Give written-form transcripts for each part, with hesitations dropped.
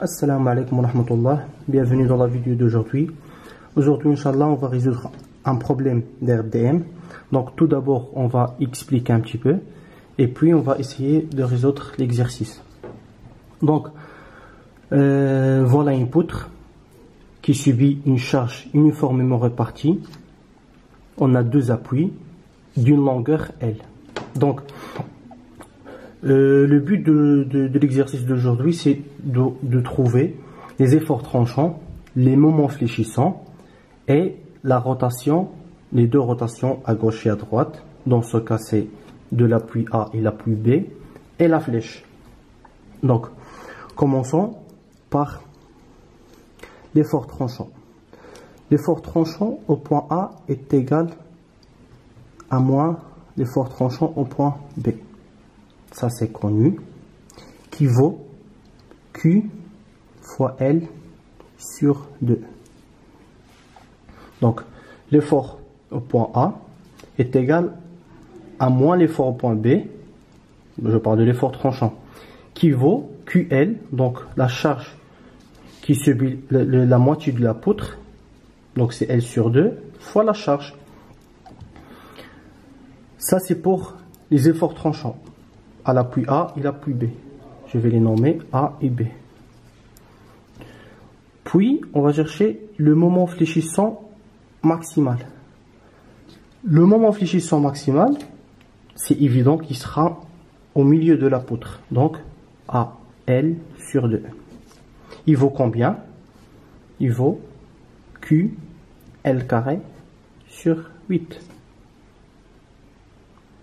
Assalamu alaikum wa rahmatullah, bienvenue dans la vidéo d'aujourd'hui. Aujourd'hui, Inch'Allah, on va résoudre un problème d'RDM. Donc tout d'abord, on va expliquer un petit peu et puis on va essayer de résoudre l'exercice. Donc, voilà une poutre qui subit une charge uniformément répartie. On a deux appuis d'une longueur L. Donc, le but de l'exercice d'aujourd'hui, c'est de trouver les efforts tranchants, les moments fléchissants et la rotation, les deux rotations à gauche et à droite. Dans ce cas, c'est de l'appui A et l'appui B et la flèche. Donc, commençons par l'effort tranchant. L'effort tranchant au point A est égal à moins l'effort tranchant au point B. Ça c'est connu, qui vaut Q fois L sur 2. Donc, l'effort au point A est égal à moins l'effort au point B, je parle de l'effort tranchant, qui vaut QL, donc la charge qui subit la moitié de la poutre, donc c'est L sur 2, fois la charge. Ça c'est pour les efforts tranchants, à l'appui A et l'appui B. Je vais les nommer A et B. Puis, on va chercher le moment fléchissant maximal. Le moment fléchissant maximal, c'est évident qu'il sera au milieu de la poutre. Donc, A, L sur 2. Il vaut combien? Il vaut Q, L carré sur 8.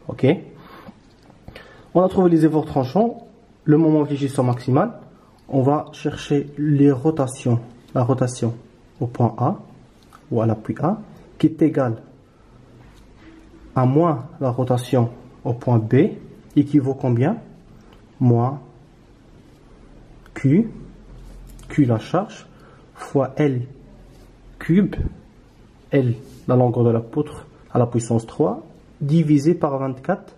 Ok? On a trouvé les efforts tranchants, le moment fléchissant maximal. On va chercher les rotations, la rotation au point A ou à l'appui A, qui est égale à moins la rotation au point B, et qui vaut combien? Moins Q la charge, fois L cube, L la longueur de la poutre à la puissance 3, divisé par 24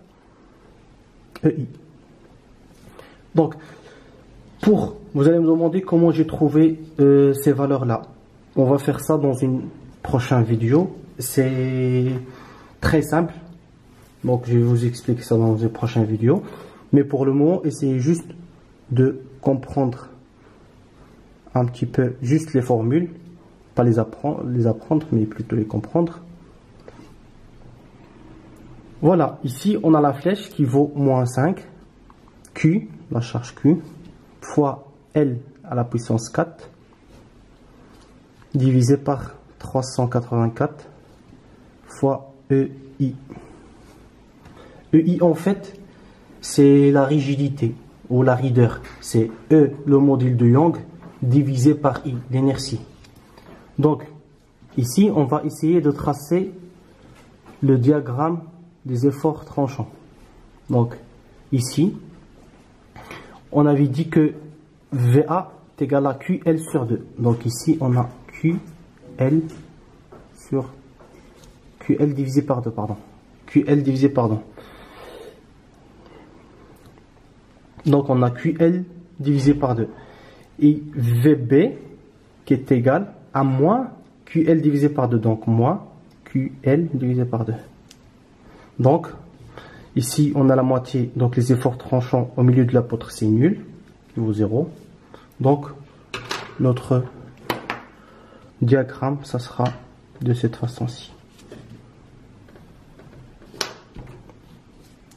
EI. Donc, vous allez me demander comment j'ai trouvé ces valeurs-là. On va faire ça dans une prochaine vidéo. C'est très simple. Donc, je vais vous expliquer ça dans une prochaine vidéo. Mais pour le moment, essayez juste de comprendre un petit peu juste les formules. Pas les apprendre, mais plutôt les comprendre. Voilà, ici on a la flèche qui vaut moins 5, Q, la charge Q, fois L à la puissance 4, divisé par 384, fois EI. EI en fait, c'est la rigidité, ou la raideur. C'est E, le module de Young, divisé par I, l'inertie. Donc, ici on va essayer de tracer le diagramme des efforts tranchants. Donc ici on avait dit que VA est égal à QL sur 2. Donc ici on a QL sur QL divisé par 2, pardon. QL divisé par 2. Donc on a QL divisé par 2. Et VB qui est égal à moins QL divisé par 2. Donc moins QL divisé par 2. Donc, ici, on a la moitié, donc les efforts tranchants au milieu de la poutre, c'est nul, il vaut 0. Donc, notre diagramme, ça sera de cette façon-ci.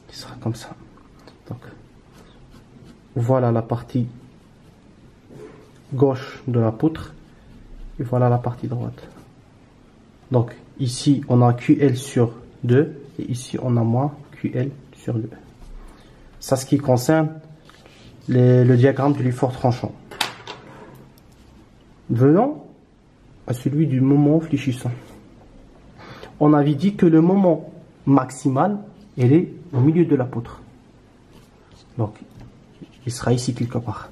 Il sera comme ça. Donc, voilà la partie gauche de la poutre, et voilà la partie droite. Donc, ici, on a QL sur 2. Et ici, on a moins QL sur 2. Ça, ce qui concerne le diagramme de l'effort tranchant. Venons à celui du moment fléchissant. On avait dit que le moment maximal, il est au milieu de la poutre. Donc, il sera ici quelque part.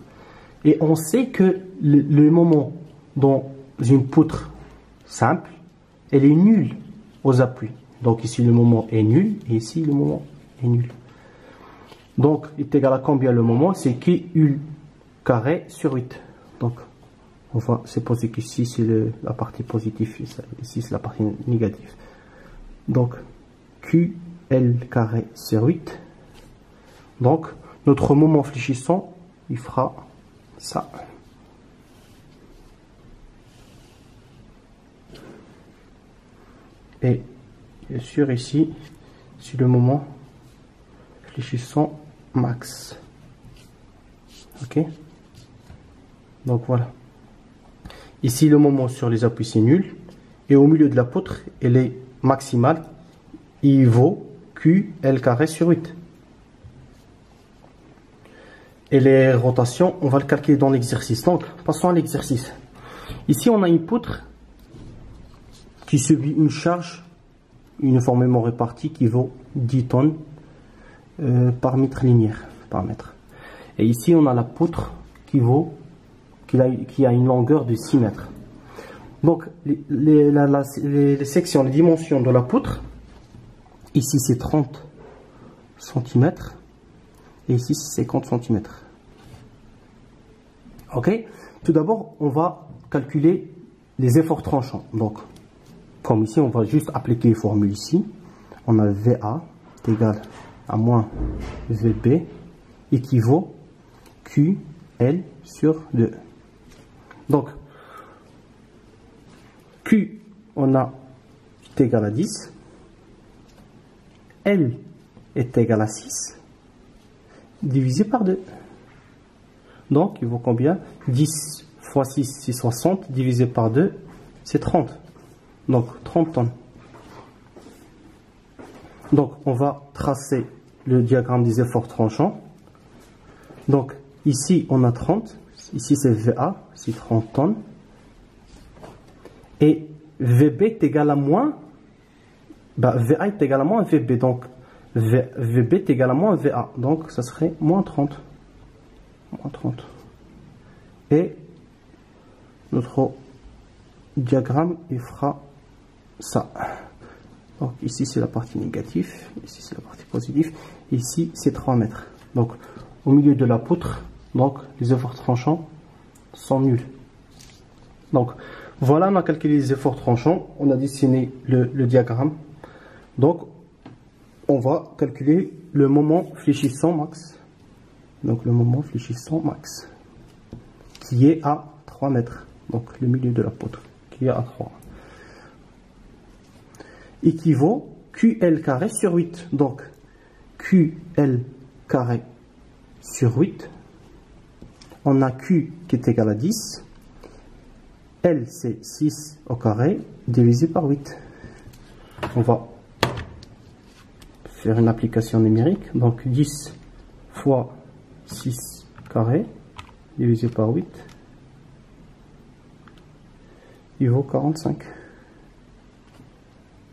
Et on sait que le moment dans une poutre simple, elle est nulle aux appuis. Donc ici le moment est nul et ici le moment est nul. Donc il est égal à combien le moment? C'est QL carré sur 8. Donc, on va supposer qu'ici c'est la partie positive, ici c'est la partie négative. Donc, QL carré sur 8. Donc, notre moment fléchissant, il fera ça. Et bien sûr ici, c'est le moment fléchissant max. Ok? Donc voilà. Ici, le moment sur les appuis, c'est nul. Et au milieu de la poutre, elle est maximale. Il vaut QL carré sur 8. Et les rotations, on va le calculer dans l'exercice. Donc, passons à l'exercice. Ici, on a une poutre qui subit une charge uniformément répartie qui vaut 10 tonnes par mètre linéaire. Par mètre. Et ici, on a la poutre qui a une longueur de 6 mètres. Donc, les sections, les dimensions de la poutre, ici c'est 30 cm et ici c'est 50 cm. Ok? Tout d'abord, on va calculer les efforts tranchants. Donc, comme ici, on va juste appliquer les formules ici. On a VA est égal à moins VB équivaut QL sur 2. Donc, Q, on a est égal à 10. L est égal à 6 divisé par 2. Donc, il vaut combien? 10 fois 6, c'est 60, divisé par 2, c'est 30. Donc, 30 tonnes. Donc, on va tracer le diagramme des efforts tranchants. Donc, ici, on a 30. Ici, c'est VA, c'est 30 tonnes. Et VB est égal à moins... VA est égal à moins VB. Donc, VB est égal à moins VA. Donc, ça serait moins 30. Moins 30. Et notre diagramme, il fera ça. Donc, ici, c'est la partie négative. Ici, c'est la partie positive. Ici, c'est 3 mètres. Donc, au milieu de la poutre, donc, les efforts tranchants sont nuls. Donc, voilà, on a calculé les efforts tranchants. On a dessiné le diagramme. Donc, on va calculer le moment fléchissant max. Donc, le moment fléchissant max, qui est à 3 mètres. Donc, le milieu de la poutre, qui est à 3. Équivaut QL carré sur 8. Donc, QL carré sur 8. On a Q qui est égal à 10. L, c'est 6 au carré, divisé par 8. On va faire une application numérique. Donc, 10 fois 6 carré, divisé par 8, il vaut 45.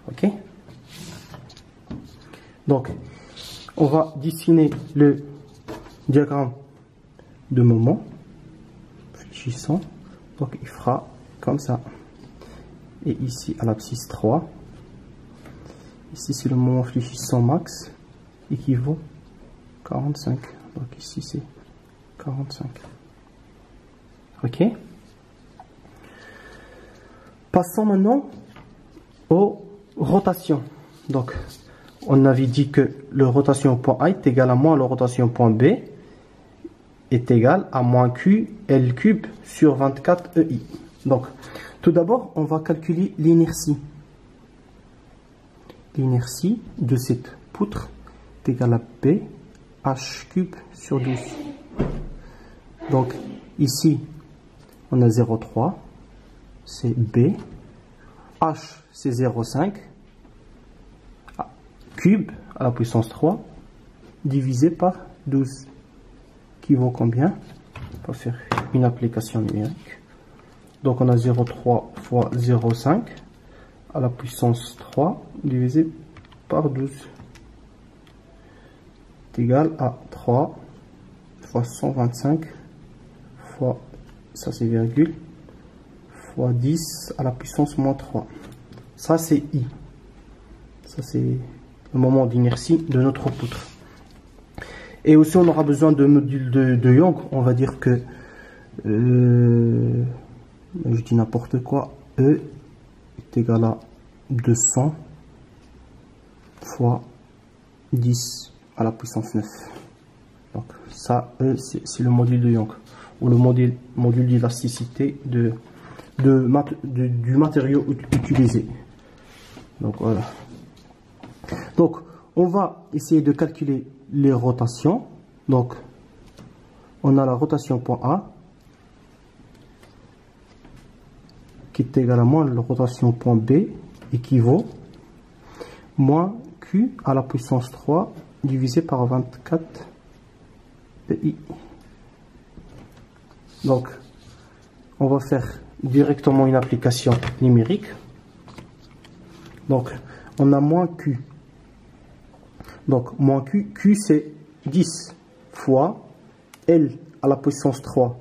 Ok? Donc, on va dessiner le diagramme de moment fléchissant. Donc, il fera comme ça. Et ici, à l'abscisse 3, ici, c'est le moment fléchissant max, équivaut 45. Donc, ici, c'est 45. Ok? Passons maintenant aux rotations. Donc, on avait dit que le rotation au point A est égal à moins la rotation au point B est égal à moins Q L cube sur 24 EI. Donc, tout d'abord, on va calculer l'inertie. L'inertie de cette poutre est égale à P H cube sur 12. Donc, ici, on a 0,3, c'est B. H, c'est 0,5. Cube à la puissance 3, divisé par 12. Qui vaut combien? On va faire une application numérique. Donc, on a 0,3 fois 0,5 à la puissance 3, divisé par 12. C'est égal à 3 fois 125 fois, ça c'est virgule, fois 10 à la puissance moins 3. Ça c'est I. Ça c'est le moment d'inertie de notre poutre. Et aussi on aura besoin de module de Young. On va dire que je dis n'importe quoi, E est égal à 200 fois 10 à la puissance 9. Donc ça, E, c'est le module de Young, ou le module d'élasticité du matériau utilisé. Donc voilà. Donc on va essayer de calculer les rotations. Donc on a la rotation point A qui est égale à moins la rotation point B équivaut moins Q à la puissance 3 divisé par 24 PI. Donc on va faire directement une application numérique. Donc on a moins Q. Donc moins Q, Q c'est 10 fois L à la puissance 3,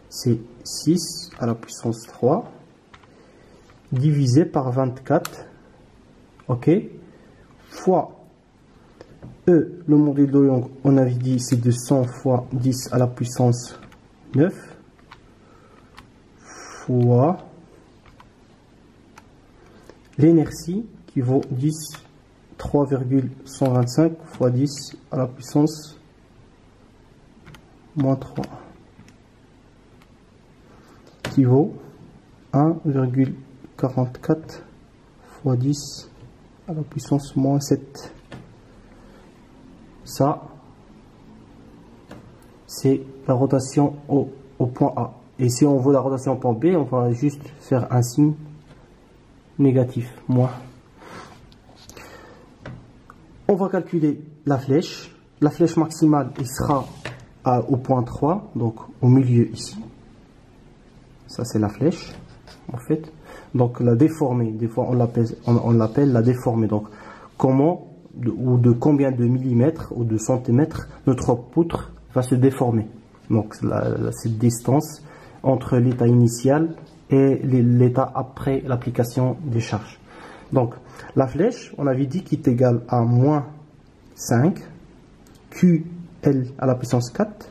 c'est 6 à la puissance 3, divisé par 24, ok, fois E, le module de Young, on avait dit c'est 200 fois 10 à la puissance 9, fois l'inertie qui vaut 3,125 fois 10 à la puissance moins 3, qui vaut 1,44 fois 10 à la puissance moins 7. Ça, c'est la rotation au point A. Et si on veut la rotation au point B, on va juste faire un signe négatif, moins. On va calculer la flèche. La flèche maximale, il sera au point 3, donc au milieu ici. Ça, c'est la flèche, en fait. Donc, la déformée, des fois, on l'appelle la déformée. Donc, comment, ou de combien de millimètres ou de centimètres notre poutre va se déformer. Donc, cette distance entre l'état initial et l'état après l'application des charges. Donc, la flèche, on avait dit qu'il est égal à moins 5 QL à la puissance 4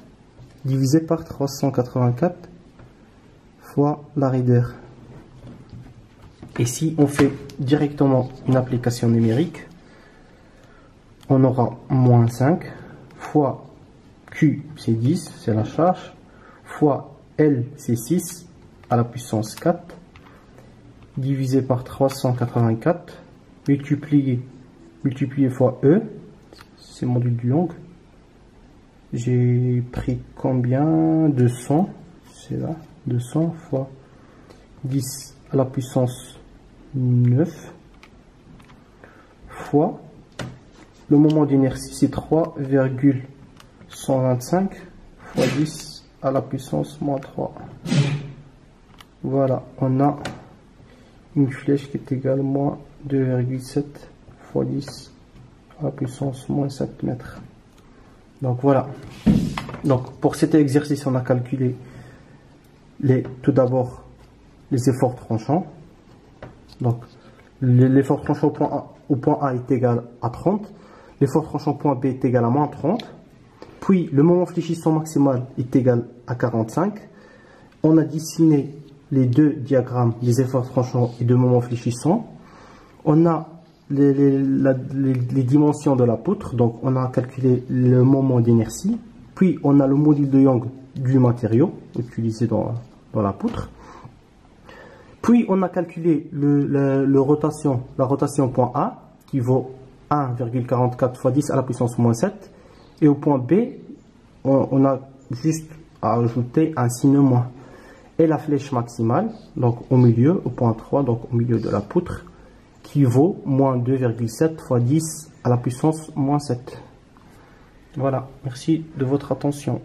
divisé par 384 fois la raideur. Et si on fait directement une application numérique, on aura moins 5 fois Q, c'est 10, c'est la charge, fois L, c'est 6 à la puissance 4, divisé par 384, multiplié fois E, c'est le module du Young. J'ai pris combien? 200, c'est là, 200 fois 10 à la puissance 9, fois le moment d'inertie, c'est 3,125 fois 10 à la puissance moins 3. Voilà, on a une flèche qui est égale à moins 2,7 fois 10 à la puissance moins 7 mètres. Donc voilà. Donc pour cet exercice, on a calculé tout d'abord les efforts tranchants. Donc l'effort tranchant au point A est égal à 30. L'effort tranchant au point B est égal à moins 30. Puis le moment fléchissant maximal est égal à 45. On a dessiné les deux diagrammes des efforts tranchants et de moments fléchissants. On a les dimensions de la poutre, donc on a calculé le moment d'inertie. Puis on a le module de Young du matériau utilisé dans la poutre. Puis on a calculé la rotation point A qui vaut 1,44 fois 10 à la puissance moins 7. Et au point B, on a juste à ajouter un signe moins. Et la flèche maximale, donc au milieu, au point 3, donc au milieu de la poutre, qui vaut moins 2,7 fois 10 à la puissance moins 7. Voilà, merci de votre attention.